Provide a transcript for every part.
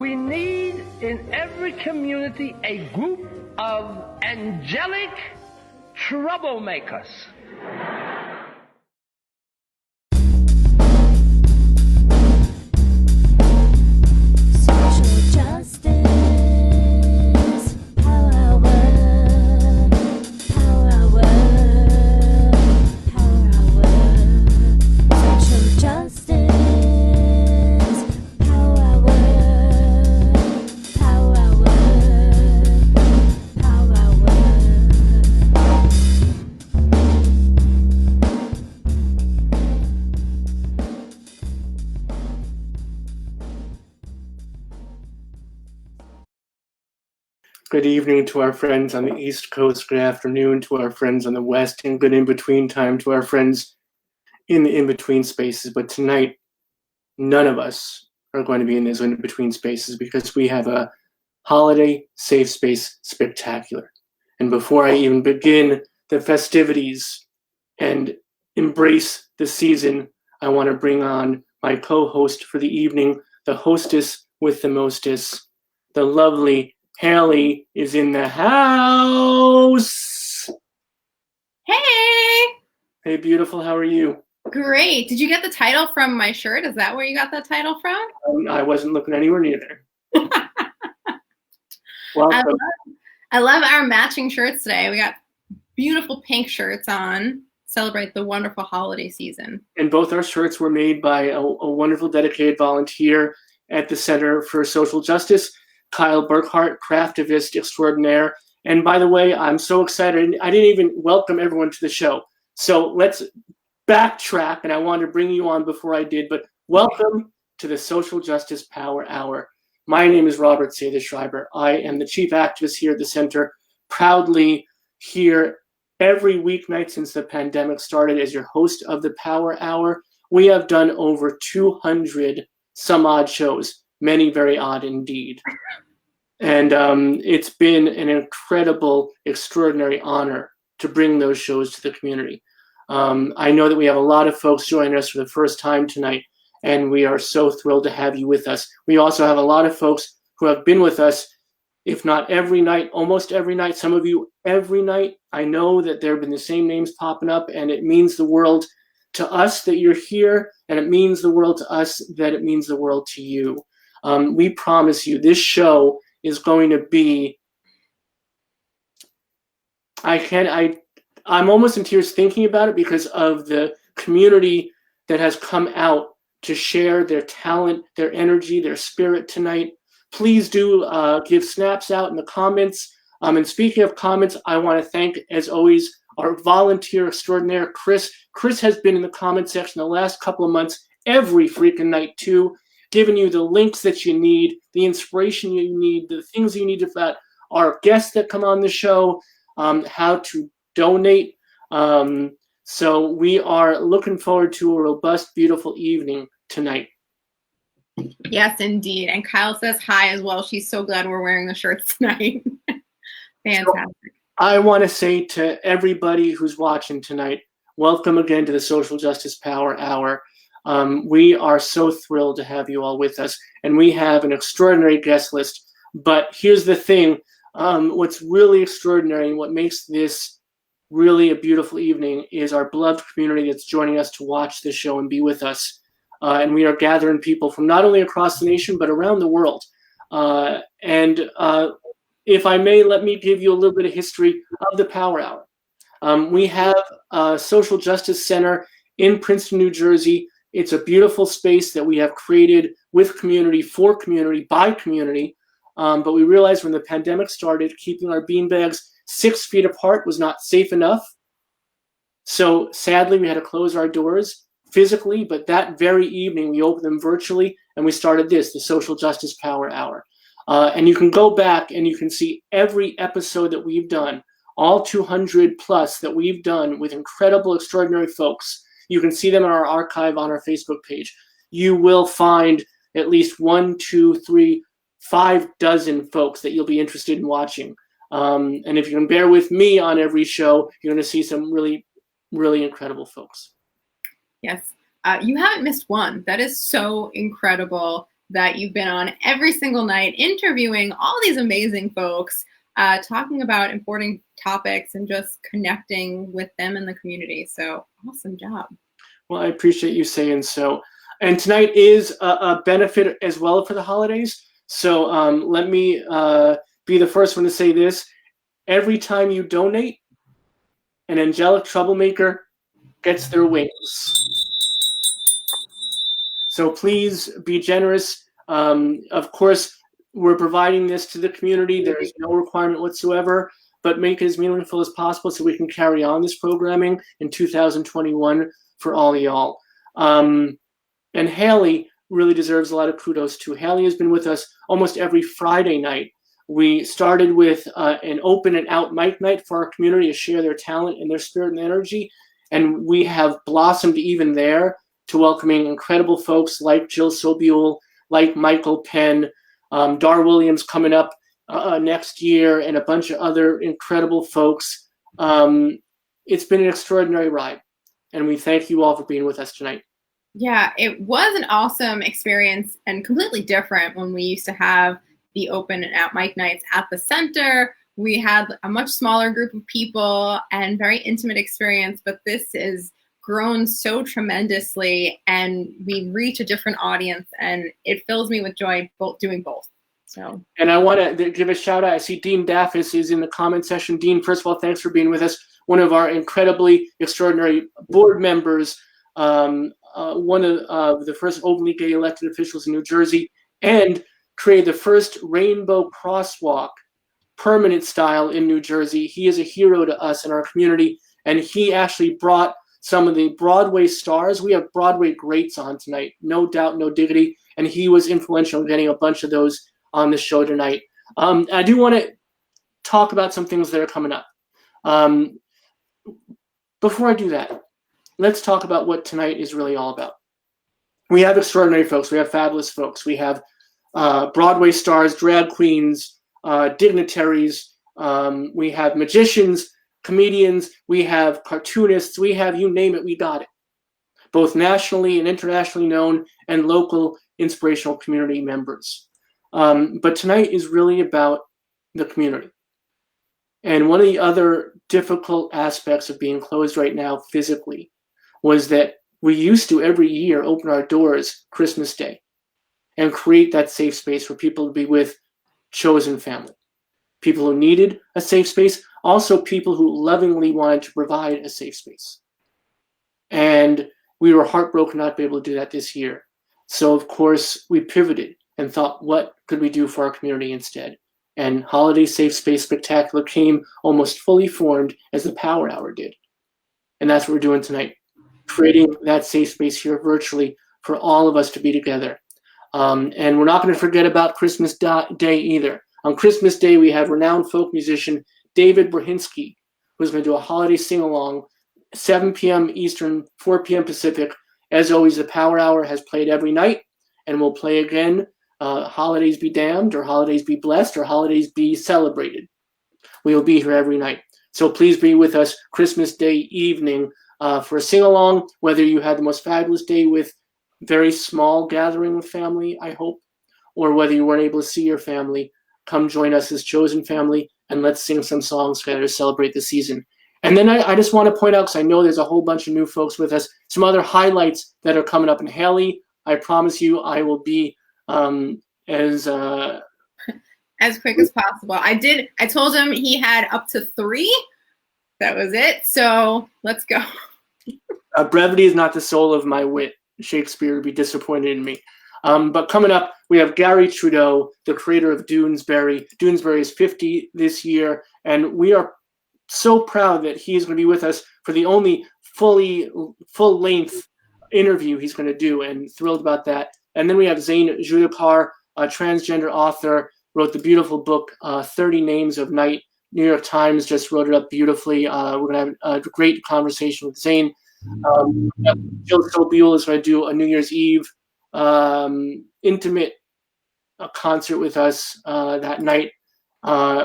We need in every community a group of angelic troublemakers. Social justice, power hour, power hour, power hour. Social justice, power hour, power hour, power hour. Good evening to our friends on the East Coast. Good afternoon to our friends on the West, and good in-between time to our friends in the in-between spaces. But tonight, none of us are going to be in those in-between spaces because we have a holiday safe space spectacular. And before I even begin the festivities and embrace the season, I want to bring on my co-host for the evening, the hostess with the mostess, the lovely Haley is in the house. Hey! Hey, beautiful, how are you? Great. Did you get the title from my shirt? Is that where you got that title from? I wasn't looking anywhere neither. Welcome. I love our matching shirts today. We got beautiful pink shirts on. Celebrate the wonderful holiday season. And both our shirts were made by a wonderful dedicated volunteer at the Center for Social Justice, Kyle Burkhart, craftivist extraordinaire. And by the way, I'm so excited. I didn't even welcome everyone to the show. So let's backtrack, and I wanted to bring you on before I did, but welcome to the Social Justice Power Hour. My name is Robert Sather-Schreiber. I am the chief activist here at the center, proudly here every weeknight since the pandemic started as your host of the Power Hour. We have done over 200 some odd shows, many very odd indeed. And it's been an incredible, extraordinary honor to bring those shows to the community. I know that we have a lot of folks joining us for the first time tonight, and we are so thrilled to have you with us. We also have a lot of folks who have been with us, if not every night, almost every night, some of you every night. I know that there have been the same names popping up, and it means the world to us that you're here, and it means the world to us that it means the world to you. We promise you this show is going to be, I'm almost in tears thinking about it because of the community that has come out to share their talent, their energy, their spirit tonight. Please do give snaps out in the comments. And speaking of comments, I want to thank, as always, our volunteer extraordinaire, Chris. Chris has been in the comment section the last couple of months, every freaking night too, giving you the links that you need, the inspiration you need, the things you need about our guests that come on the show, how to donate. So we are looking forward to a robust, beautiful evening tonight. Yes, indeed. And Kyle says hi as well. She's so glad we're wearing the shirts tonight. Fantastic. So I want to say to everybody who's watching tonight, welcome again to the Social Justice Power Hour. We are so thrilled to have you all with us, and we have an extraordinary guest list. But here's the thing, what's really extraordinary and what makes this really a beautiful evening is our beloved community that's joining us to watch this show and be with us. And we are gathering people from not only across the nation, but around the world. If I may, let me give you a little bit of history of the Power Hour. We have a Social Justice Center in Princeton, New Jersey. It's a beautiful space that we have created with community, for community, by community. But we realized when the pandemic started, keeping our beanbags 6 feet apart was not safe enough. So sadly, we had to close our doors physically, but that very evening we opened them virtually, and we started this, the Social Justice Power Hour. And you can go back and you can see every episode that we've done, all 200 plus that we've done with incredible, extraordinary folks. You can see them in our archive on our Facebook page. You will find at least 1, 2, 3, 5 dozen folks that you'll be interested in watching. And if you can bear with me on every show, you're going to see some really, really incredible folks. Yes. You haven't missed one. That is so incredible. that you've been on every single night, interviewing all these amazing folks, talking about important topics and just connecting with them in the community. So awesome job. Well, I appreciate you saying so. And tonight is a benefit as well for the holidays. So let me be the first one to say this. Every time you donate, an angelic troublemaker gets their wings. So please be generous. Of course, we're providing this to the community. There is no requirement whatsoever, but make it as meaningful as possible so we can carry on this programming in 2021 for all y'all. And Haley really deserves a lot of kudos too. Haley has been with us almost every Friday night. We started with an open and out mic night for our community to share their talent and their spirit and energy. And we have blossomed even there to welcoming incredible folks like Jill Sobule, like Michael Penn, Dar Williams coming up next year, and a bunch of other incredible folks. It's been an extraordinary ride, and we thank you all for being with us tonight. Yeah, it was an awesome experience and completely different when we used to have the open and out mic nights at the center. We had a much smaller group of people and very intimate experience, but this has grown so tremendously and we reach a different audience, and it fills me with joy doing both. So, and I want to give a shout out. I see Dean Daffis is in the comment section. Dean, first of all, thanks for being with us. One of our incredibly extraordinary board members, one of the first openly gay elected officials in New Jersey, and created the first rainbow crosswalk permanent style in New Jersey. He is a hero to us in our community, and he actually brought some of the Broadway stars. We have Broadway greats on tonight, no doubt, no diggity, and he was influential in getting a bunch of those on the show tonight. I do want to talk about some things that are coming up. Before I do that, let's talk about what tonight is really all about. We have extraordinary folks. We have fabulous folks. We have Broadway stars, drag queens, dignitaries. We have magicians, comedians. We have cartoonists. We have, you name it, we got it. Both nationally and internationally known, and local inspirational community members. But tonight is really about the community. And one of the other difficult aspects of being closed right now physically was that we used to every year open our doors Christmas Day and create that safe space for people to be with chosen family. People who needed a safe space, also people who lovingly wanted to provide a safe space. And we were heartbroken not to be able to do that this year. So of course we pivoted and thought, what could we do for our community instead? And Holiday Safe Space Spectacular came almost fully formed as the Power Hour did. And that's what we're doing tonight, creating that safe space here virtually for all of us to be together. And we're not going to forget about Christmas Day either. On Christmas Day, we have renowned folk musician David Brzezinski, who's going to do a holiday sing-along, 7 p.m. Eastern, 4 p.m. Pacific. As always, the Power Hour has played every night and will play again. Holidays be damned, or holidays be blessed, or holidays be celebrated. We will be here every night. So please be with us Christmas Day evening for a sing-along, whether you had the most fabulous day with very small gathering with family, I hope, or whether you weren't able to see your family, come join us as chosen family and let's sing some songs together to celebrate the season. And then I just want to point out, because I know there's a whole bunch of new folks with us, some other highlights that are coming up. And Haley, I promise you I will be as quick as possible. I told him he had up to 3. That was it. So let's go. Brevity is not the soul of my wit. Shakespeare would be disappointed in me. But coming up, we have Gary Trudeau, the creator of Doonesbury. Doonesbury is 50 this year, and we are so proud that he is going to be with us for the only full-length interview he's going to do, and thrilled about that. And then we have Zain Judakar, a transgender author, wrote the beautiful book, 30 Names of Night. New York Times just wrote it up beautifully. We're going to have a great conversation with Zain. Jill Sobule is going to do a New Year's Eve intimate concert with us that night.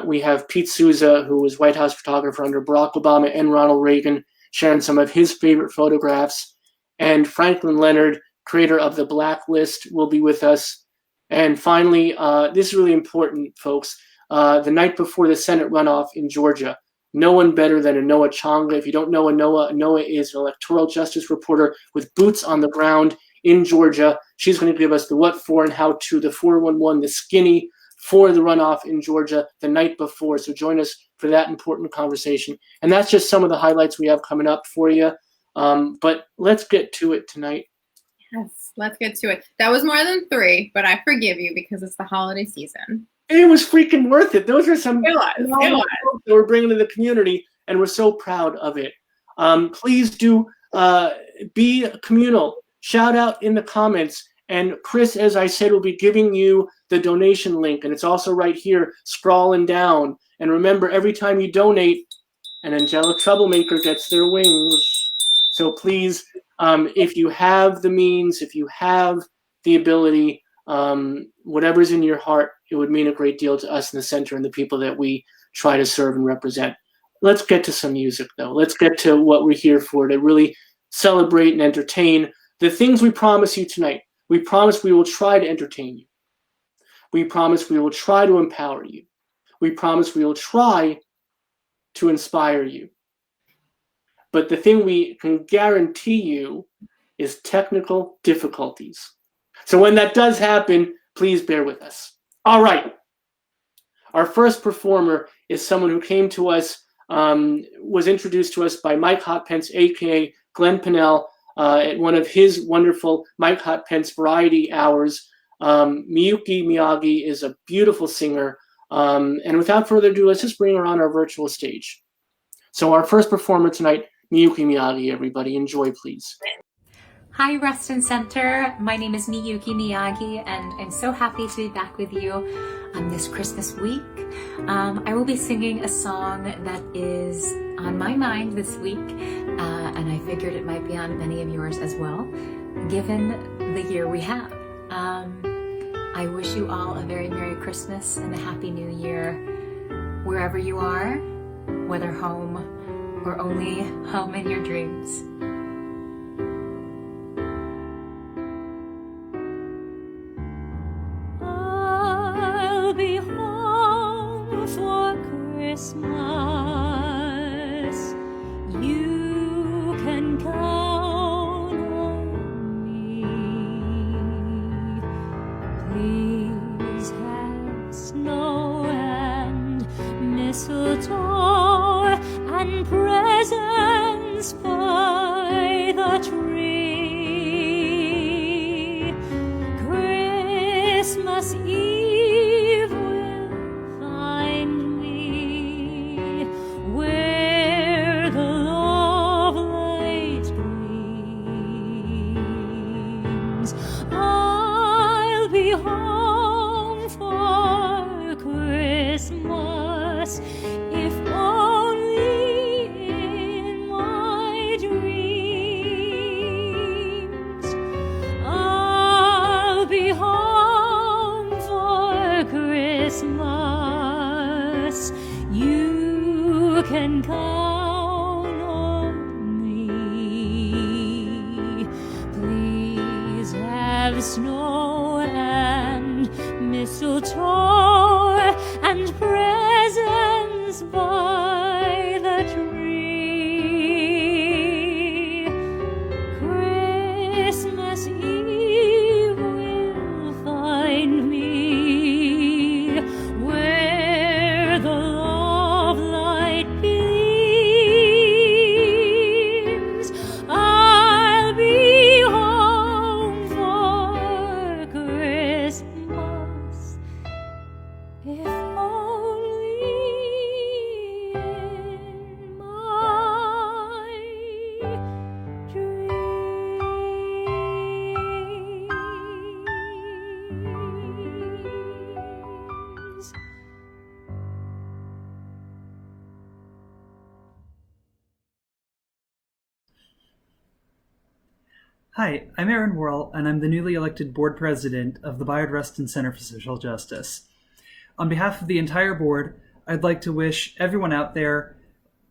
We have Pete Souza, who was White House photographer under Barack Obama and Ronald Reagan, sharing some of his favorite photographs. And Franklin Leonard, creator of The Blacklist, will be with us. And finally, this is really important, folks. The night before the Senate runoff in Georgia, no one better than Anoa Changa. If you don't know Anoa is an electoral justice reporter with boots on the ground in Georgia. She's going to give us the what for and how to, the 411, the skinny for the runoff in Georgia the night before. So join us for that important conversation. And that's just some of the highlights we have coming up for you. But let's get to it tonight. Yes, let's get to it. That was more than 3, but I forgive you because it's the holiday season. It was freaking worth it. Those are some It was. that we're bringing to the community, and we're so proud of it. Please do be communal. Shout out in the comments. And Chris, as I said, will be giving you the donation link, and it's also right here, scrolling down. And remember, every time you donate, an angelic troublemaker gets their wings. So please, if you have the means, if you have the ability, whatever's in your heart, it would mean a great deal to us in the center and the people that we try to serve and represent. Let's get to some music, though. Let's get to what we're here for, to really celebrate and entertain the things we promise you tonight. We promise we will try to entertain you. We promise we will try to empower you. We promise we will try to inspire you. But the thing we can guarantee you is technical difficulties. So when that does happen, please bear with us. All right. Our first performer is someone who came to us, was introduced to us by Mike Hotpence, a.k.a. Glenn Pinnell, at one of his wonderful Mike Hotpence variety hours. Miyuki Miyagi is a beautiful singer. And without further ado, let's just bring her on our virtual stage. So our first performer tonight, Miyuki Miyagi, everybody. Enjoy, please. Hi, Reston Center. My name is Miyuki Miyagi, and I'm so happy to be back with you this Christmas week. I will be singing a song that is on my mind this week, and I figured it might be on many of yours as well, given the year we have. I wish you all a very Merry Christmas and a Happy New Year, wherever you are, whether home or only home in your dreams. I'll be home for Christmas. You can count on me. Please have snow and mistletoe and presents by the tree. Christmas Eve will find me where the love light gleams. I'll be home for Christmas, if only in my dreams. I'll be home for Christmas. You can count on me. Please have snow and mistletoe and presents by the tree. Christmas Eve will find me where the love light gleams. I'll be home for Christmas, if only in my dreams. Hi, I'm Aaron Worrell, and I'm the newly elected board president of the Bayard Rustin Center for Social Justice. On behalf of the entire board, I'd like to wish everyone out there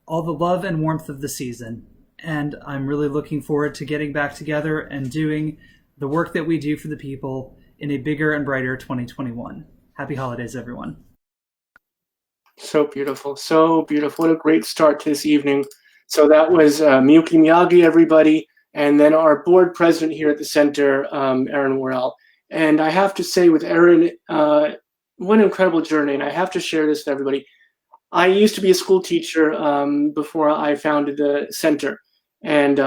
all the love and warmth of the season, and I'm really looking forward to getting back together and doing the work that we do for the people in a bigger and brighter 2021. Happy holidays, everyone. So beautiful, so beautiful. What a great start to this evening. So that was Miyuki Miyagi, everybody, and then our board president here at the center, Erin Worrell. And I have to say with Erin, what an incredible journey, and I have to share this with everybody. I used to be a school teacher before I founded the center, and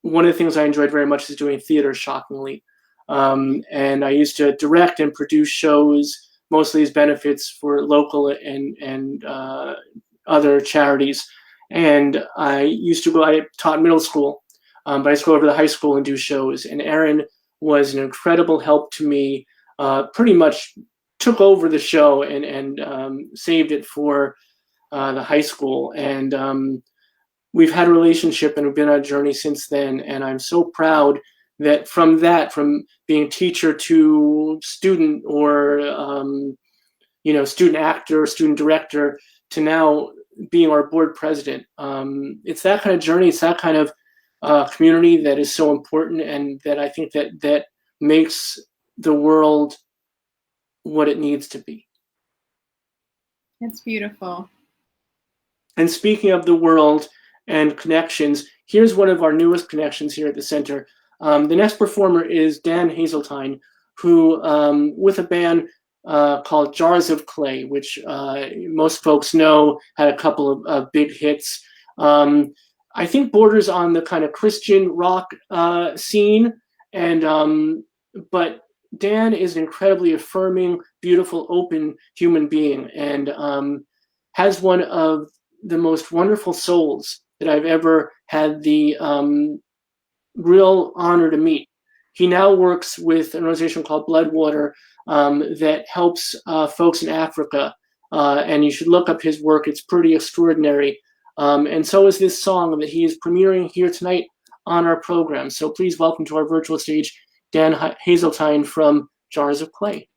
one of the things I enjoyed very much is doing theater, shockingly. And I used to direct and produce shows, mostly as benefits for local and other charities. And I taught middle school, but I used to go over to the high school and do shows. And Erin was an incredible help to me, pretty much took over the show and saved it for the high school. And we've had a relationship and we've been on a journey since then. And I'm so proud that from being teacher to student or, student actor, student director, to now being our board president. It's that kind of journey. It's that kind of community that is so important, and that I think that makes the world what it needs to be. It's beautiful. And speaking of the world and connections, here's one of our newest connections here at the center. The next performer is Dan Hazeltine, who, with a band called Jars of Clay, which most folks know had a couple of big hits. I think borders on the kind of Christian rock scene, but Dan is an incredibly affirming, beautiful, open human being, and has one of the most wonderful souls that I've ever had the real honor to meet. He now works with an organization called Bloodwater that helps folks in Africa, and you should look up his work. It's pretty extraordinary. And so is this song that he is premiering here tonight on our program. So please welcome to our virtual stage, Dan Hazeltine from Jars of Clay.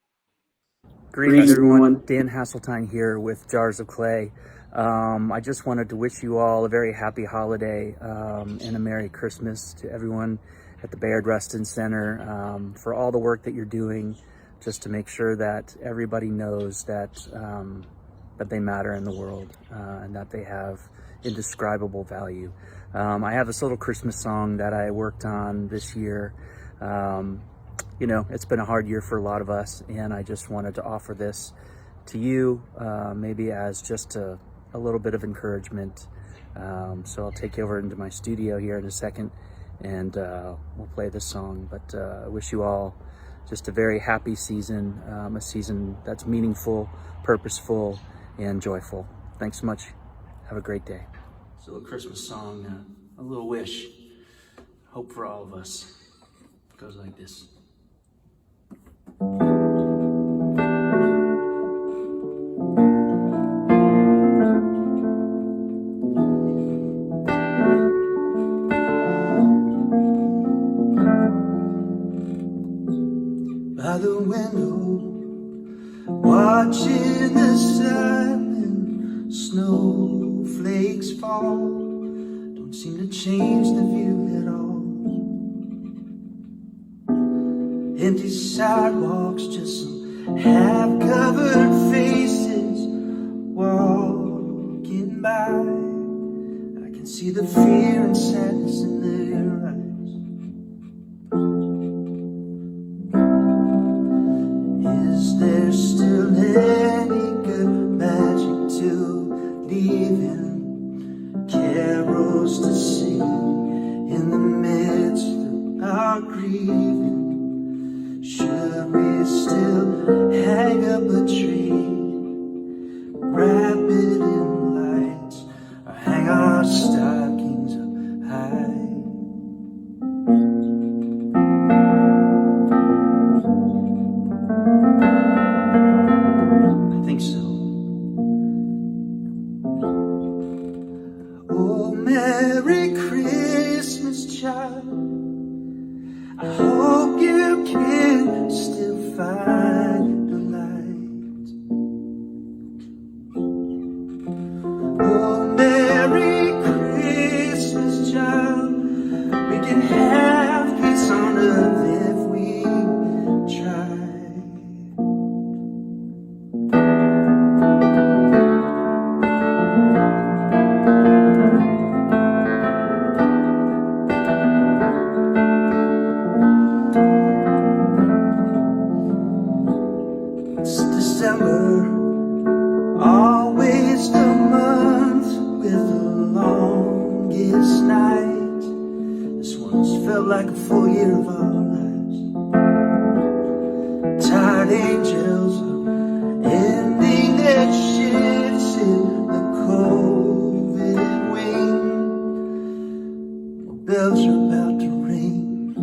Greetings, everyone. Dan Hazeltine here with Jars of Clay. I just wanted to wish you all a very happy holiday and a Merry Christmas to everyone at the Bayard Rustin Center for all the work that you're doing, just to make sure that everybody knows that that they matter in the world and that they have indescribable value. I have this little Christmas song that I worked on this year. It's been a hard year for a lot of us, and I just wanted to offer this to you, maybe as just a little bit of encouragement. So I'll take you over into my studio here in a second, and we'll play this song. But I wish you all just a very happy season, a season that's meaningful, purposeful, and joyful. Thanks so much. Have a great day. It's a little Christmas song, a little wish, hope for all of us. It goes like this. By the window, watching the silent snowflakes fall, don't seem to change the view at all. Empty sidewalks, just some half-covered faces walking by. I can see the fear and sadness in their eyes. Is there still any good magic to believe in? Carols to sing in the midst of our grieving? Should we still hang up a tree, wrap it in lights, or hang our stockings up high? I think so. Oh, Merry Christmas, child. I hope you can still find the light. Oh, Merry Christmas, child. We can have peace on earth if we try. like a full year of our lives. Tired angels are ending their shifts in the COVID wing. Bells are about to ring.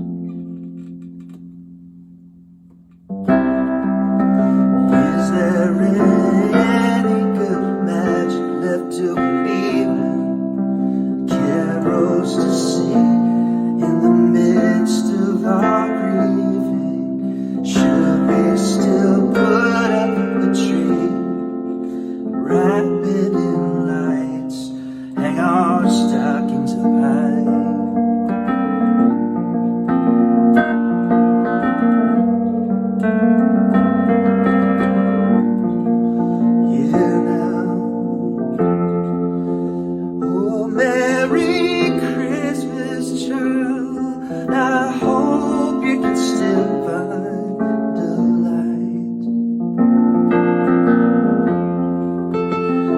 Is there any good magic left to believe? Carols to sing in the midst of our grieving. Should we still put up the tree, wrap it in lights, hang our stockings up high? Yeah, now. Oh, Merry Christmas, child. I hope you can still find the light.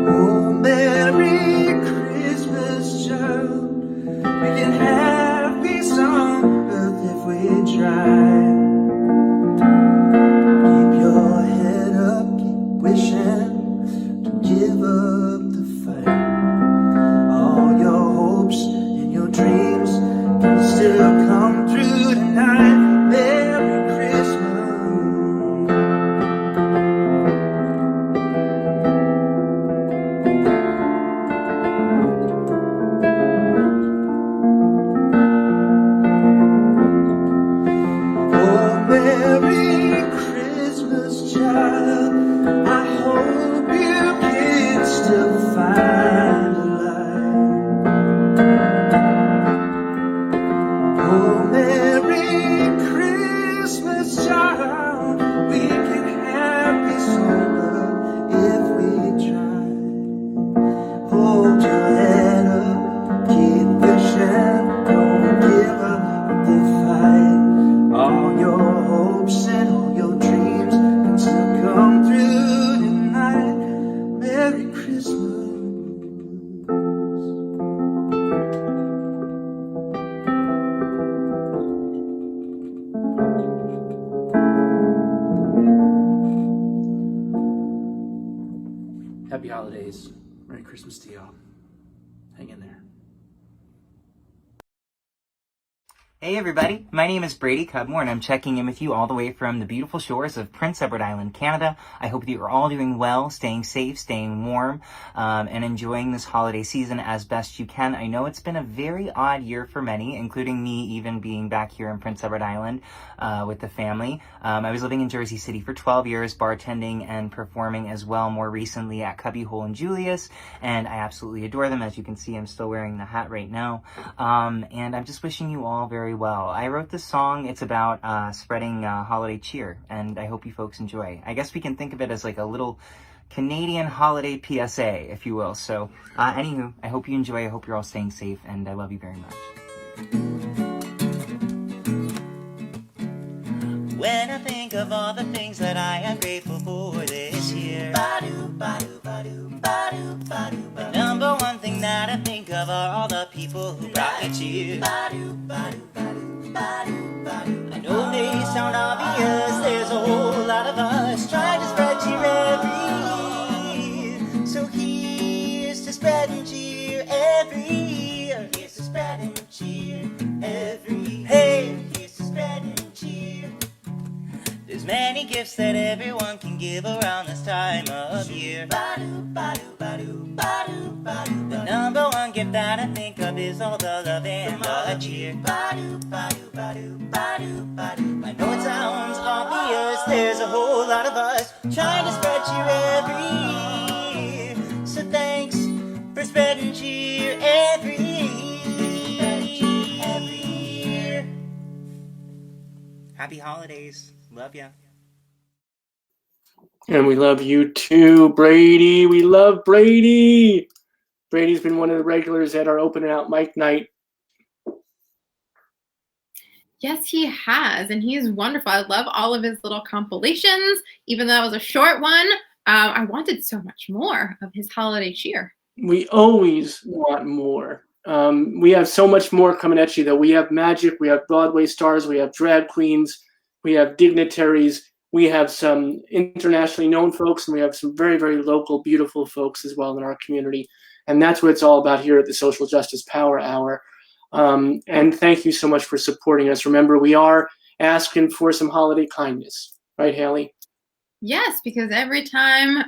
Oh, Merry Christmas, child. We can have peace on earth if we try. Keep your head up, keep wishing, don't give up the fight. All your hopes and your dreams can still come true tonight. Merry Christmas. Oh, Merry Christmas, child. I hope you can still find a light. Oh, Merry Christmas, child. We can have peace on earth if we try. Hold your head up, keep wishing, don't give up the fight. All your hopes and all your dreams can still come through tonight. Merry Christmas. Happy holidays. Merry Christmas to y'all. Hang in there. Hey everybody, my name is Brady Cudmore and I'm checking in with you all the way from the beautiful shores of Prince Edward Island, Canada. I hope that you're all doing well, staying safe, staying warm, and enjoying this holiday season as best you can. I know it's been a very odd year for many, including me even being back here in Prince Edward Island with the family. I was living in Jersey City for 12 years, bartending and performing as well more recently at Cubbyhole and Julius, and I absolutely adore them. As you can see, I'm still wearing the hat right now, and I'm just wishing you all very well. I wrote this song. It's about spreading holiday cheer, and I hope you folks enjoy. I guess we can think of it as like a little Canadian holiday PSA, if you will. So, anywho, I hope you enjoy. I hope you're all staying safe, and I love you very much. When I think of all the things that I am grateful for this year, the number one thing that I think of are all the people who brought me cheer. I know they sound obvious, there's a whole lot of us trying to spread cheer every year. So here's to spreading cheer every year. Here's to spreading cheer every year. Hey, here's to spreading cheer. There's many gifts that everyone can give around this time of year. The number one gift that I think of is all the love and the cheer. I know it sounds obvious, there's a whole lot of us trying to spread cheer every year. So thanks for spreading cheer every year. Happy holidays. Love ya. And we love you too, Brady. We love Brady. Brady's been one of the regulars at our open and out mic night. Yes, he has, and he is wonderful. I love all of his little compilations, even though that was a short one. I wanted so much more of his holiday cheer. We always want more. We have so much more coming at you, though. We have magic, we have Broadway stars, we have drag queens, we have dignitaries, we have some internationally known folks, and we have some very, very local, beautiful folks as well in our community. And that's what it's all about here at the Social Justice Power Hour. And thank you so much for supporting us. Remember, we are asking for some holiday kindness. Right, Haley? Yes, because every time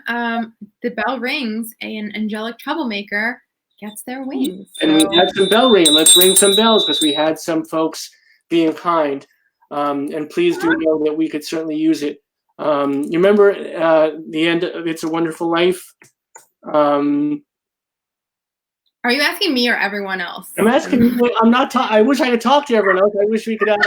the bell rings, an angelic troublemaker gets their wings. And we had some bell ringing. Let's ring some bells because we had some folks being kind. And please do know that we could certainly use it. You remember the end of It's a Wonderful Life? Are you asking me or everyone else? I'm asking you. I'm not. I wish I could talk to everyone else. I wish we could have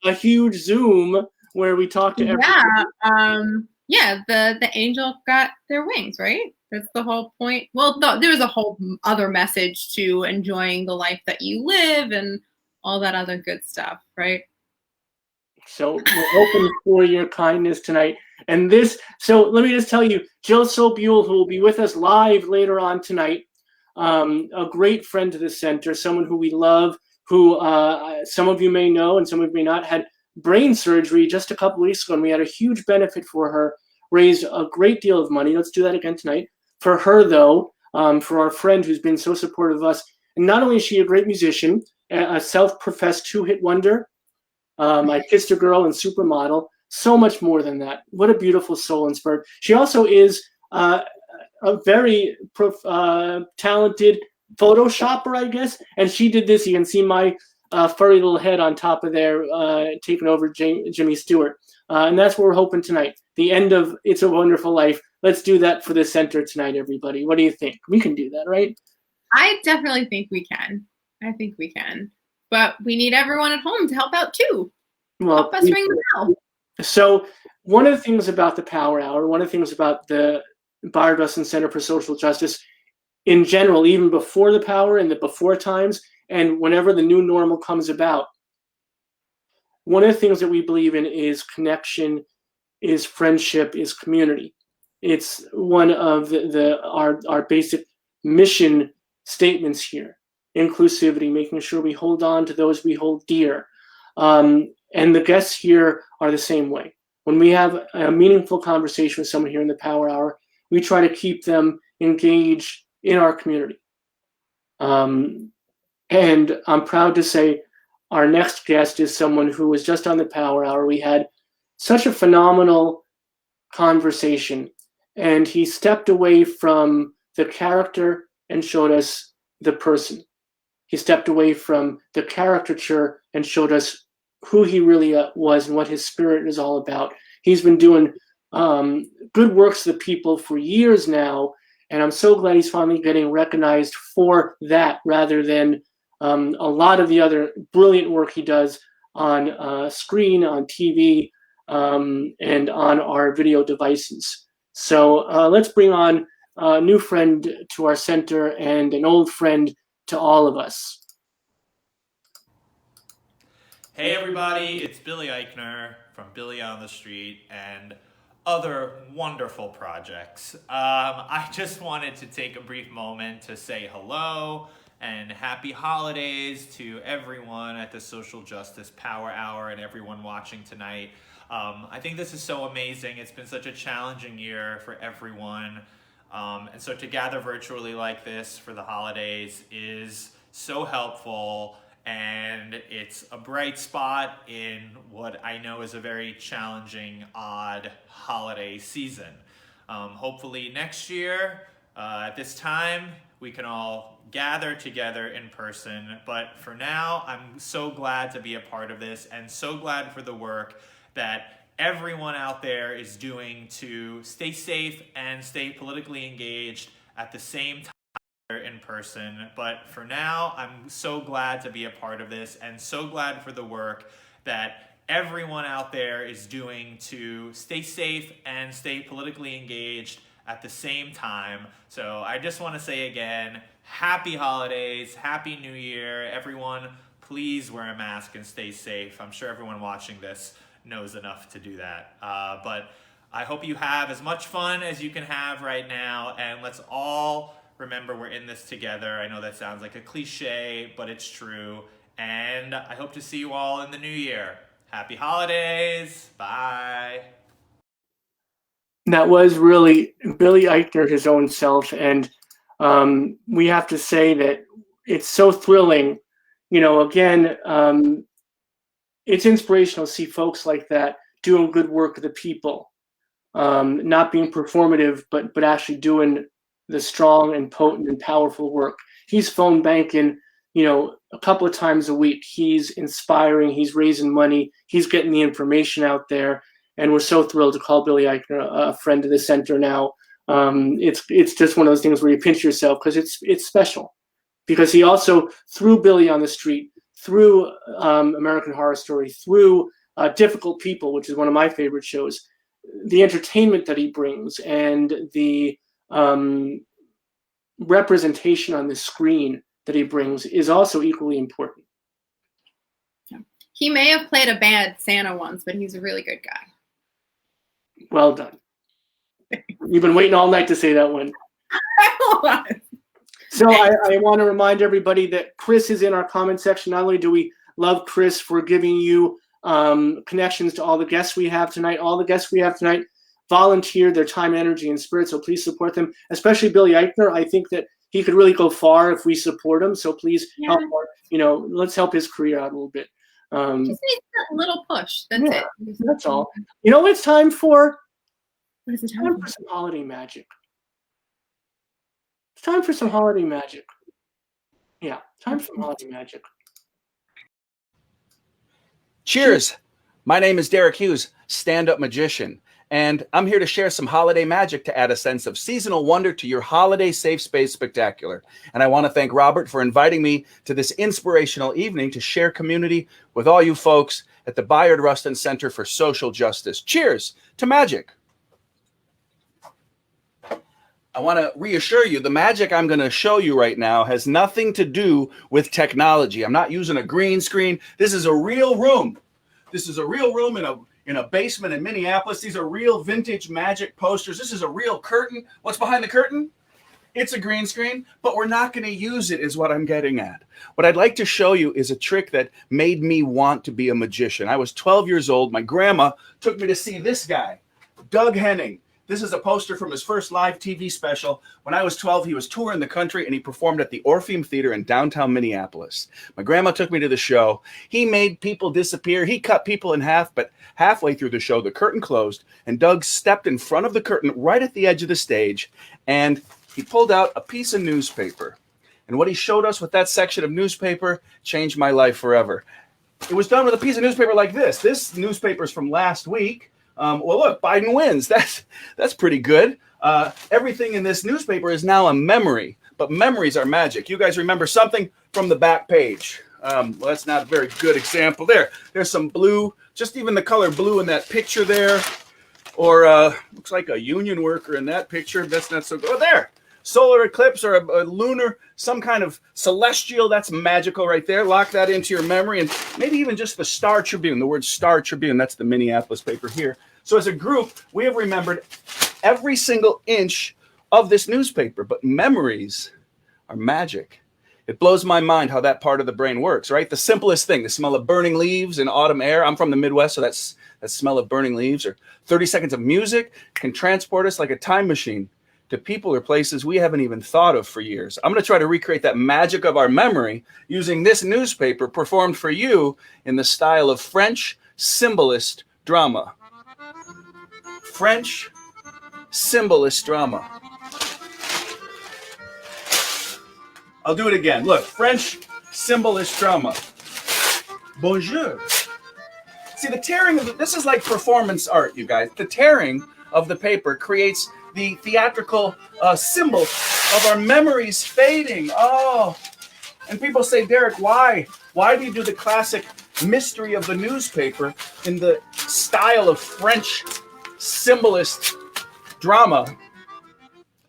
a huge Zoom where we talk to everyone. Yeah. The angel got their wings, right? That's the whole point. Well, there was a whole other message to enjoying the life that you live and all that other good stuff, right? So we're hoping for your kindness tonight. And so let me just tell you, Jill Sobule, who will be with us live later on tonight, a great friend to the center, someone who we love, who some of you may know and some of you may not, had brain surgery just a couple weeks ago, and we had a huge benefit for her, raised a great deal of money. Let's do that again tonight. For her, though, for our friend who's been so supportive of us, and not only is she a great musician, a self-professed two-hit wonder, I Kissed a Girl and supermodel, so much more than that. What a beautiful soul and spirit. She also is a very talented Photoshopper, I guess, and she did this. You can see my furry little head on top of there, taking over Jimmy Stewart. And that's what we're hoping tonight. The end of It's a Wonderful Life. Let's do that for the center tonight, everybody. What do you think? We can do that, right? I definitely think we can. I think we can. But we need everyone at home to help out too. Well, help us ring the bell. So one of the things about the Power Hour, one of the things about the Bayard Rustin Center for Social Justice in general, even before the Power and the before times, and whenever the new normal comes about, one of the things that we believe in is connection, is friendship, is community. It's one of our basic mission statements here. Inclusivity, making sure we hold on to those we hold dear. And the guests here are the same way. When we have a meaningful conversation with someone here in the Power Hour, we try to keep them engaged in our community. And I'm proud to say our next guest is someone who was just on the Power Hour. We had such a phenomenal conversation, and he stepped away from the character and showed us the person. He stepped away from the caricature and showed us who he really was and what his spirit is all about. He's been doing good works to the people for years now, and I'm so glad he's finally getting recognized for that rather than a lot of the other brilliant work he does on screen, on TV, and on our video devices. So let's bring on a new friend to our center and an old friend to all of us. Hey everybody, it's Billy Eichner from Billy on the Street and other wonderful projects. I just wanted to take a brief moment to say hello and happy holidays to everyone at the Social Justice Power Hour and everyone watching tonight. I think this is so amazing. It's been such a challenging year for everyone. And so to gather virtually like this for the holidays is so helpful, and it's a bright spot in what I know is a very challenging, odd holiday season. Hopefully next year, at this time, we can all gather together in person. But for now, I'm so glad to be a part of this and so glad for the work that everyone out there is doing to stay safe and stay politically engaged at the same time in person. But for now, I'm so glad to be a part of this and so glad for the work that everyone out there is doing to stay safe and stay politically engaged at the same time. So I just want to say again, happy holidays, happy new year. Everyone, please wear a mask and stay safe. I'm sure everyone watching this knows enough to do that. But I hope you have as much fun as you can have right now, and let's all remember we're in this together. I know that sounds like a cliche, but it's true. And I hope to see you all in the new year. Happy holidays. Bye. That was really Billy Eichner, his own self. And we have to say that it's so thrilling. You know, again, it's inspirational to see folks like that doing good work with the people, not being performative, but actually doing the strong and potent and powerful work. He's phone banking, you know, a couple of times a week. He's inspiring, he's raising money, he's getting the information out there. And we're so thrilled to call Billy Eichner a friend of the center now. It's just one of those things where you pinch yourself because it's special. Because he also, through Billy on the Street, through American Horror Story, through Difficult People, which is one of my favorite shows, the entertainment that he brings and the representation on the screen that he brings is also equally important. He may have played a bad Santa once, but he's a really good guy. Well done. You've been waiting all night to say that one. So I want to remind everybody that Chris is in our comment section. Not only do we love Chris for giving you connections to all the guests we have tonight, volunteer their time, energy, and spirit, so please support them, especially Billy Eichner. I think that he could really go far if we support him, so please help, let's help his career out a little bit. Just needs that little push. That's it. That's all. You know what it's time for? What is it time for? Some holiday magic. It's time for some holiday magic. Yeah, time for some holiday magic. Cheers. My name is Derek Hughes, stand-up magician, and I'm here to share some holiday magic to add a sense of seasonal wonder to your holiday safe space spectacular. And I want to thank Robert for inviting me to this inspirational evening to share community with all you folks at the Bayard Rustin Center for Social Justice. Cheers to magic. I want to reassure you, the magic I'm going to show you right now has nothing to do with technology. I'm not using a green screen. This is a real room. This is a real room in a basement in Minneapolis. These are real vintage magic posters. This is a real curtain. What's behind the curtain? It's a green screen, but we're not going to use it is what I'm getting at. What I'd like to show you is a trick that made me want to be a magician. I was 12 years old. My grandma took me to see this guy, Doug Henning. This is a poster from his first live TV special. When I was 12, he was touring the country and he performed at the Orpheum Theater in downtown Minneapolis. My grandma took me to the show. He made people disappear. He cut people in half, but halfway through the show, the curtain closed and Doug stepped in front of the curtain right at the edge of the stage and he pulled out a piece of newspaper. And what he showed us with that section of newspaper changed my life forever. It was done with a piece of newspaper like this. This newspaper is from last week. Well, look, Biden wins. That's pretty good. Everything in this newspaper is now a memory, but memories are magic. You guys remember something from the back page. Well, that's not a very good example there. There's some blue, just even the color blue in that picture there. Or looks like a union worker in that picture. That's not so good. Oh, there. Solar eclipse or a lunar, some kind of celestial, that's magical right there. Lock that into your memory. And maybe even just the Star Tribune, the word Star Tribune, that's the Minneapolis paper here. So as a group, we have remembered every single inch of this newspaper, but memories are magic. It blows my mind how that part of the brain works, right? The simplest thing, the smell of burning leaves in autumn air. I'm from the Midwest, so that's that smell of burning leaves, or 30 seconds of music can transport us like a time machine to people or places we haven't even thought of for years. I'm going to try to recreate that magic of our memory using this newspaper performed for you in the style of French symbolist drama. French symbolist drama. I'll do it again. Look, French symbolist drama. Bonjour. See, the tearing of this is like performance art, you guys. The tearing of the paper creates the theatrical symbol of our memories fading. Oh, and people say, Derek, why? Why do you do the classic mystery of the newspaper in the style of French symbolist drama?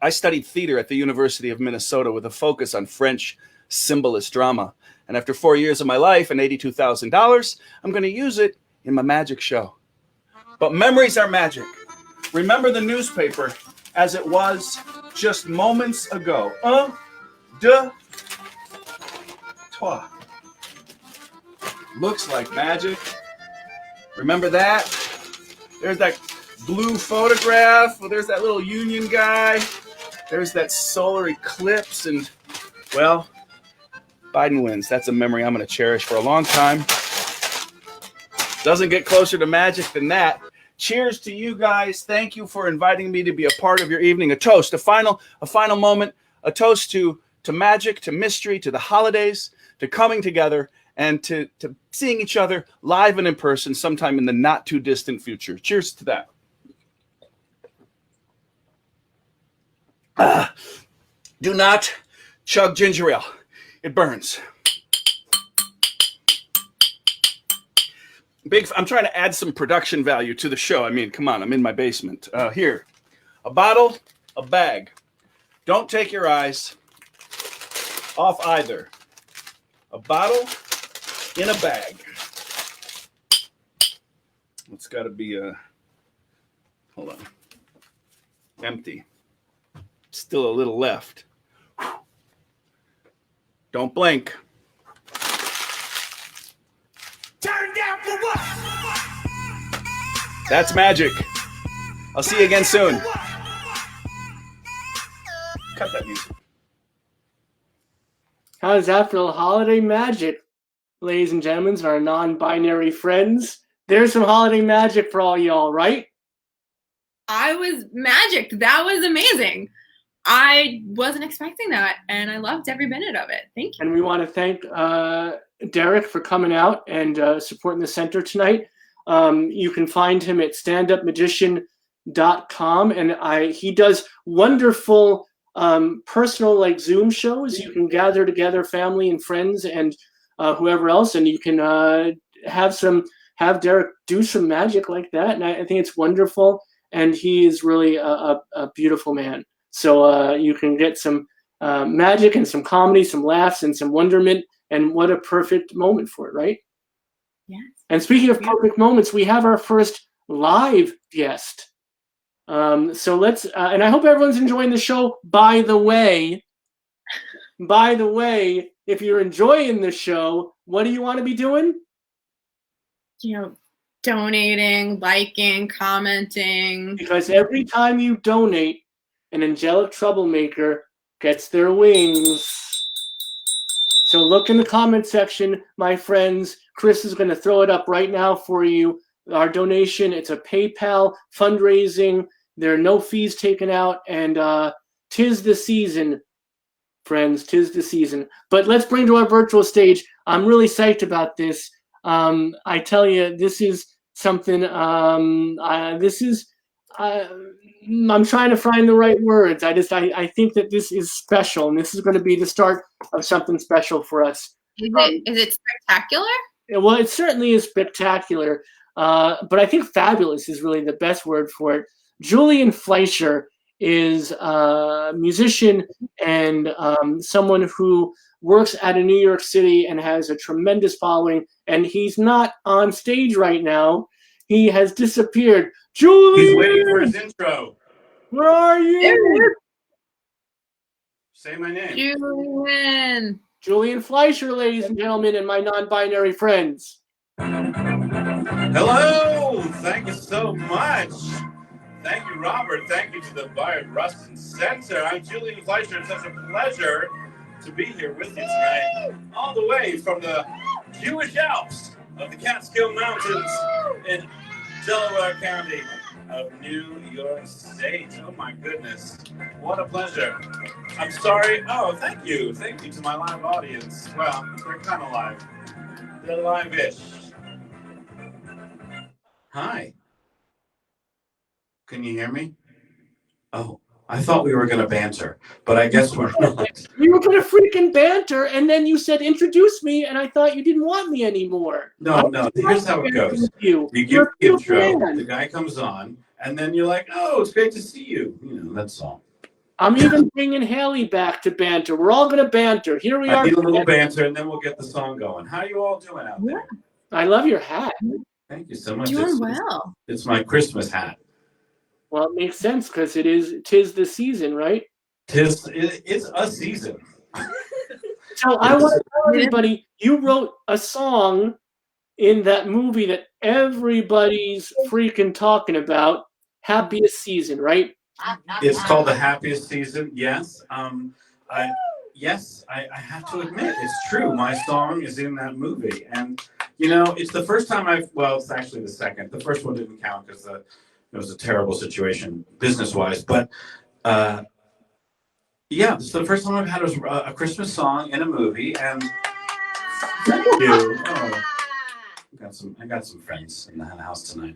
I studied theater at the University of Minnesota with a focus on French symbolist drama. And after 4 years of my life and $82,000, I'm going to use it in my magic show. But memories are magic. Remember the newspaper as it was just moments ago. Un, deux, trois. Looks like magic. Remember that? There's that blue photograph. Well, there's that little Union guy. There's that solar eclipse. And, well, Biden wins. That's a memory I'm going to cherish for a long time. Doesn't get closer to magic than that. Cheers to you guys. Thank you for inviting me to be a part of your evening. A toast, a final moment, a toast to magic, to mystery, to the holidays, to coming together, and to seeing each other live and in person sometime in the not too distant future. Cheers to that. Do not chug ginger ale. It burns. I'm trying to add some production value to the show. I mean, come on, I'm in my basement. Here, a bottle, a bag. Don't take your eyes off either. A bottle in a bag. It's got to be hold on. Empty. Still a little left. Don't blink. Turn down for what? That's magic. I'll see you again soon. Cut that music. How does that feel? Holiday magic, ladies and gentlemen, our non-binary friends. There's some holiday magic for all y'all, right? I was magicked. That was amazing. I wasn't expecting that, and I loved every minute of it. Thank you. And we want to thank Derek for coming out and supporting the center tonight. You can find him at standupmagician.com, and he does wonderful personal like Zoom shows. You can gather together family and friends and whoever else, and you can have Derek do some magic like that. And I think it's wonderful, and he is really a beautiful man. So you can get some magic and some comedy, some laughs and some wonderment, and what a perfect moment for it, right? Yes. And speaking of perfect moments, we have our first live guest. So let's, and I hope everyone's enjoying the show. By the way, if you're enjoying the show, what do you want to be doing? Donating, liking, commenting. Because every time you donate, an angelic troublemaker gets their wings. So look in the comment section, my friends. Chris is going to throw it up right now for you. Our donation, it's a PayPal fundraising. There are no fees taken out, and 'tis the season, friends. 'Tis the season. But let's bring to our virtual stage. I'm really psyched about this. I tell you, this is something. I'm trying to find the right words. I think that this is special, and this is going to be the start of something special for us. Is it spectacular? Well, it certainly is spectacular, but I think fabulous is really the best word for it. Julian Fleischer is a musician and someone who works out of New York City and has a tremendous following, and he's not on stage right now. He has disappeared. Julian! He's waiting for his intro. Where are you? Say my name. Julian. Julian Fleischer, ladies and gentlemen, and my non-binary friends. Hello! Thank you so much. Thank you, Robert. Thank you to the Bayard Rustin Center. I'm Julian Fleischer. It's such a pleasure to be here with you tonight, all the way from the Jewish Alps of the Catskill Mountains in Delaware County of New York State. Oh my goodness. What a pleasure. I'm sorry. Oh, thank you. Thank you to my live audience. Well, they're kind of live. They're live-ish. Hi. Can you hear me? Oh, I thought we were going to banter, but I guess we're not. We were going to freaking banter, and then you said, introduce me, and I thought you didn't want me anymore. No, here's how it goes. You give the intro, the guy comes on, and then you're like, oh, it's great to see you. That's all. I'm even bringing Haley back to banter. We're all going to banter. Here we are. I need a little banter, and then we'll get the song going. How are you all doing out there? I love your hat. Thank you so much. Doing well. It's my Christmas hat. Well, it makes sense because 'tis the season, right? It's a season. So I want to tell everybody, you wrote a song in that movie that everybody's freaking talking about, Happiest Season, right? It's called The Happiest Season. Yes. I have to admit, it's true. My song is in that movie. And, you know, it's the first time it's actually the second. The first one didn't count because it was a terrible situation business-wise. But, yeah, this is the first time I've had a Christmas song in a movie. And thank you. Oh, I got some friends in the house tonight.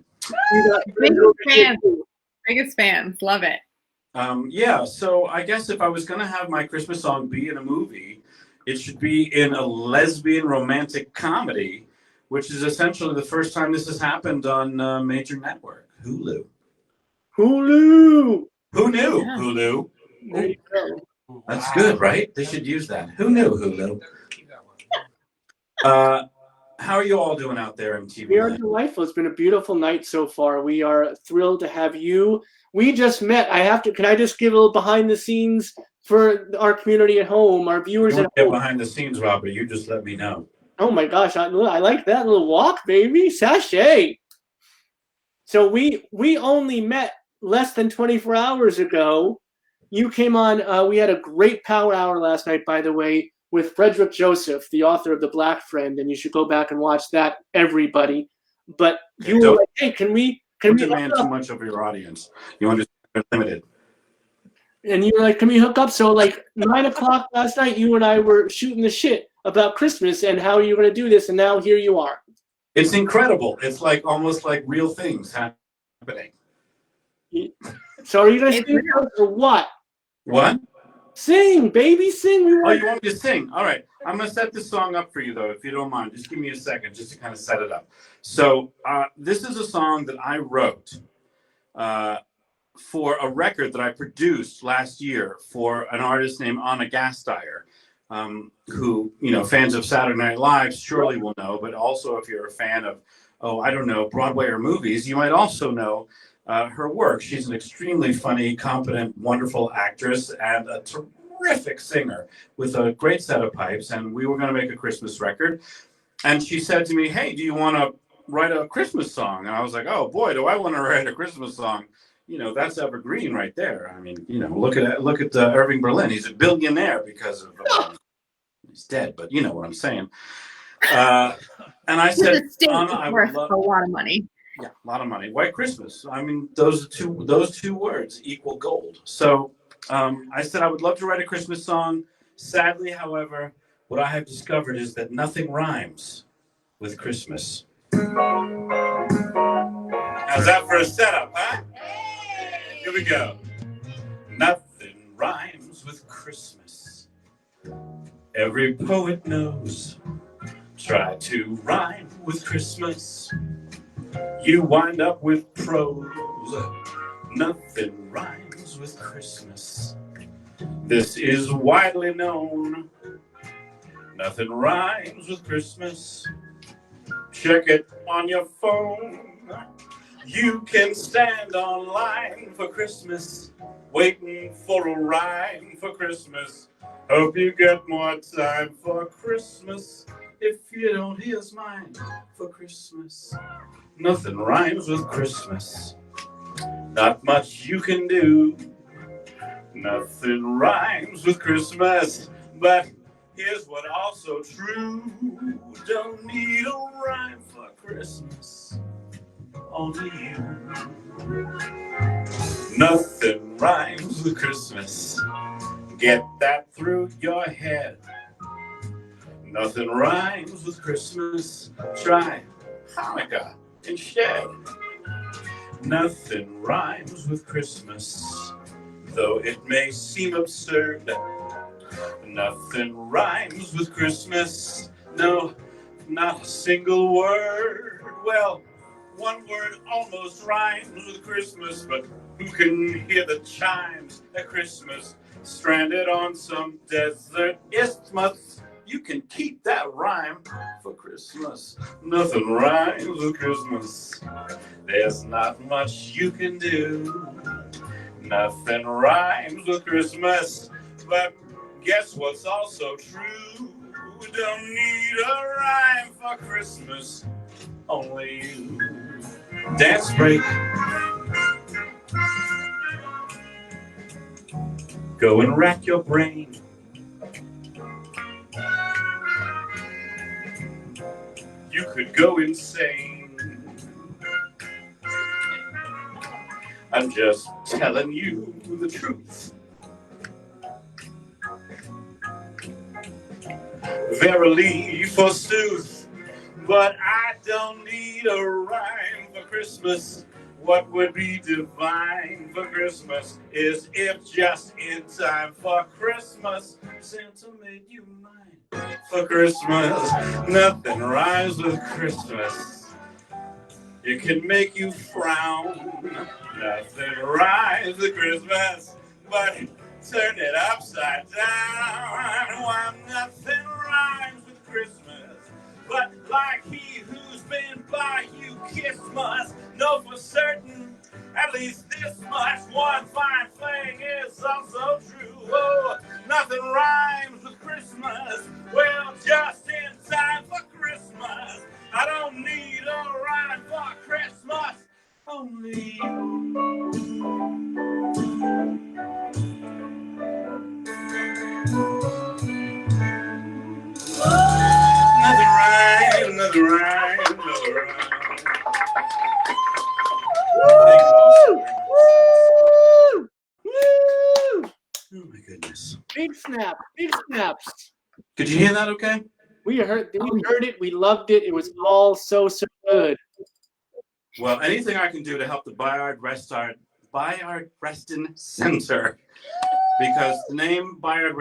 Biggest fans. Love it. Yeah, so I guess if I was going to have my Christmas song be in a movie, it should be in a lesbian romantic comedy, which is essentially the first time this has happened on a major network, Hulu. Hulu! Who knew? Yeah. Hulu. There you go. That's good, right? They should use that. Who knew, Hulu? How are you all doing out there in TV? We are delightful. It's been a beautiful night so far. We are thrilled to have you. We just met. Can I just give a little behind the scenes for our community at home, our viewers You at want to get home? behind the scenes, Robert, you just let me know. Oh my gosh, I like that little walk, baby. Sachet. So we only met less than 24 hours ago. You came on, we had a great power hour last night, by the way, with Frederick Joseph, the author of The Black Friend, and you should go back and watch that, everybody. But you were like, hey, can we demand too much of your audience? You understand they're limited. And you were like, can we hook up? So like 9 o'clock last night, you and I were shooting the shit about Christmas and how you're going to do this, and now here you are. It's incredible. It's like almost like real things happening. So are you going to sing or what? What? Sing, baby, sing. You want me to sing? All right. I'm going to set this song up for you, though, if you don't mind. Just give me a second just to kind of set it up. So this is a song that I wrote for a record that I produced last year for an artist named Anna Gasteyer, who, fans of Saturday Night Live surely will know, but also if you're a fan of, Broadway or movies, you might also know her work. She's an extremely funny, competent, wonderful actress and a terrific singer with a great set of pipes. And we were going to make a Christmas record. And she said to me, hey, do you want to write a Christmas song? And I was like, oh, boy, do I want to write a Christmas song. That's evergreen right there. I mean, look at Irving Berlin. He's a billionaire because of, he's dead, but you know what I'm saying. And I said, Anna, I would love a lot of money. Yeah, a lot of money. White Christmas. I mean, those two words equal gold. So I said I would love to write a Christmas song. Sadly, however, what I have discovered is that nothing rhymes with Christmas. How's that for a setup, huh? Here we go. Nothing rhymes with Christmas. Every poet knows. Try to rhyme with Christmas. You wind up with prose. Nothing rhymes with Christmas. This is widely known. Nothing rhymes with Christmas. Check it on your phone. You can stand online for Christmas, waiting for a rhyme for Christmas. Hope you get more time for Christmas. If you don't, here's mine for Christmas. Nothing rhymes with Christmas. Not much you can do. Nothing rhymes with Christmas. But here's what also true. Don't need a rhyme for Christmas. Only you. Nothing rhymes with Christmas. Get that through your head. Nothing rhymes with Christmas. Try Hanukkah instead. Nothing rhymes with Christmas, though it may seem absurd. Nothing rhymes with Christmas. No, not a single word. Well, one word almost rhymes with Christmas, but who can hear the chimes at Christmas? Stranded on some desert isthmus. You can keep that rhyme for Christmas. Nothing rhymes with Christmas. There's not much you can do. Nothing rhymes with Christmas, but guess what's also true? We don't need a rhyme for Christmas, only you. Dance break. Go and rack your brain. You could go insane. I'm just telling you the truth. Verily, forsooth, but I don't need a rhyme for Christmas. What would be divine for Christmas is if just in time for Christmas, Santa made you mine. For Christmas, nothing rhymes with Christmas. It can make you frown. Nothing rhymes with Christmas, but turn it upside down. Why nothing rhymes with Christmas, but like he who's been by you kiss must know for certain. At least this much, one fine thing is also true. Oh, nothing rhymes with Christmas. Well, just in time for Christmas. I don't need a rhyme for Christmas. Only another rhyme, another rhyme, another rhyme. Oh my goodness. Big snap, big snaps. Could you hear that okay? We heard it, we loved it. It was all so good. Well, anything I can do to help the Bayard Reston Center, because the name Bayard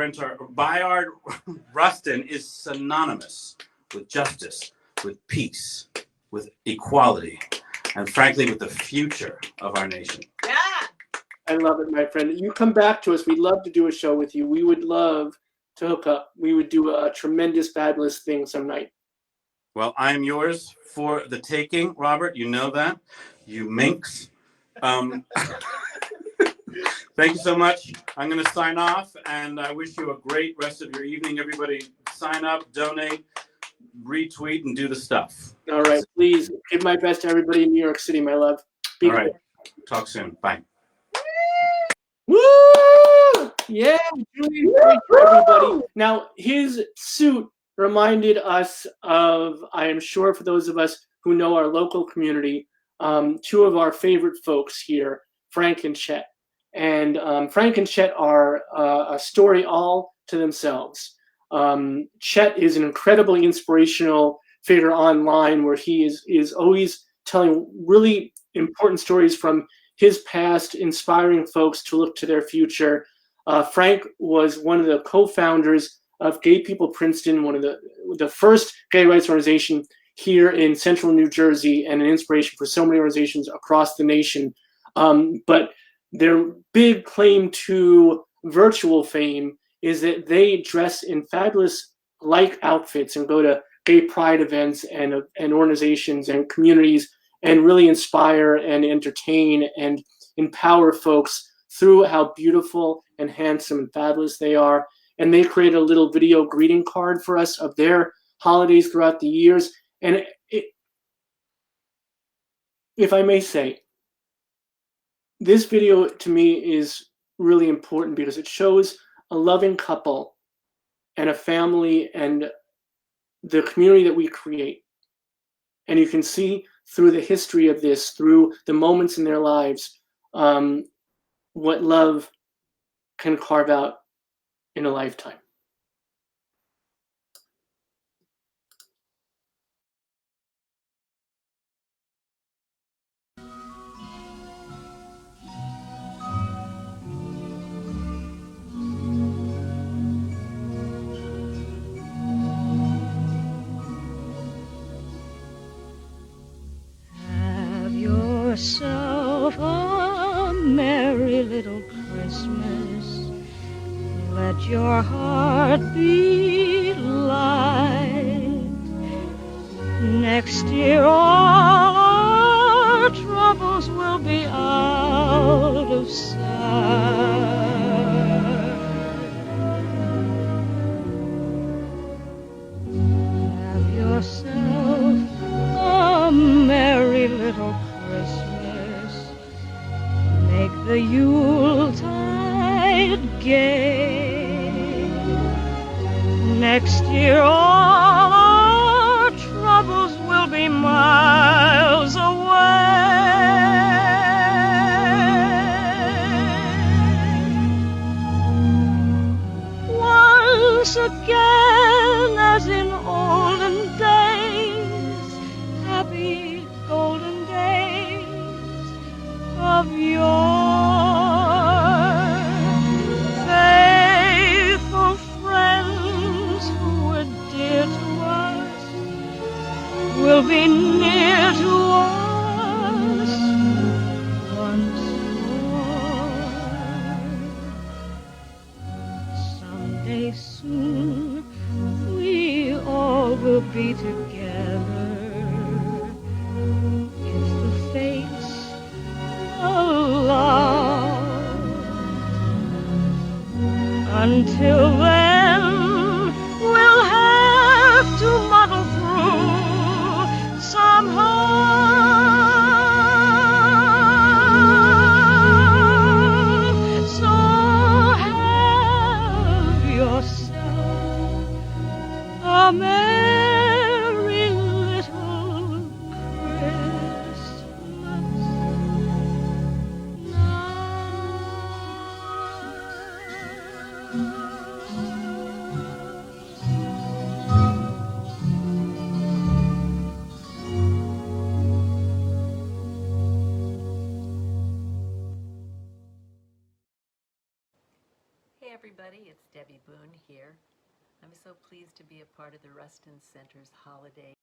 Rustin is synonymous with justice, with peace, with equality, and frankly, with the future of our nation. Yeah. I love it, my friend. You come back to us. We'd love to do a show with you. We would love to hook up. We would do a tremendous, fabulous thing some night. Well, I'm yours for the taking, Robert. You know that. You minx. Thank you so much. I'm going to sign off, and I wish you a great rest of your evening. Everybody sign up, donate, retweet, and do the stuff. All right. Please give my best to everybody in New York City, my love. All right. Talk soon. Bye. Woo! Yeah, Julian, everybody. Now, his suit reminded us of, I am sure for those of us who know our local community, two of our favorite folks here, Frank and Chet. And Frank and Chet are a story all to themselves. Chet is an incredibly inspirational figure online where he is always telling really important stories from his past, inspiring folks to look to their future. Frank was one of the co-founders of Gay People Princeton, one of the first gay rights organization here in central New Jersey, and an inspiration for so many organizations across the nation. But their big claim to virtual fame is that they dress in fabulous like outfits and go to gay pride events and organizations and communities and really inspire and entertain and empower folks through how beautiful and handsome and fabulous they are. And they created a little video greeting card for us of their holidays throughout the years. And if I may say, this video to me is really important because it shows a loving couple and a family and the community that we create. And you can see through the history of this, through the moments in their lives, what love can carve out in a lifetime. Yourself a merry little Christmas. Let your heart be light. Next year all our troubles will be out of sight. Christmas. Make the Yuletide gay. Next year all our troubles will be miles away. Once again, as in olden days, happy golden days of yore, faithful friends who were dear to us will be near to us once more. Someday soon we all will be together if the fates allow. Until then, we'll have to muddle through somehow. So have yourself a merry little Christmas. Hey everybody, it's Debbie Boone here. I'm so pleased to be a part of the Rustin Center's holiday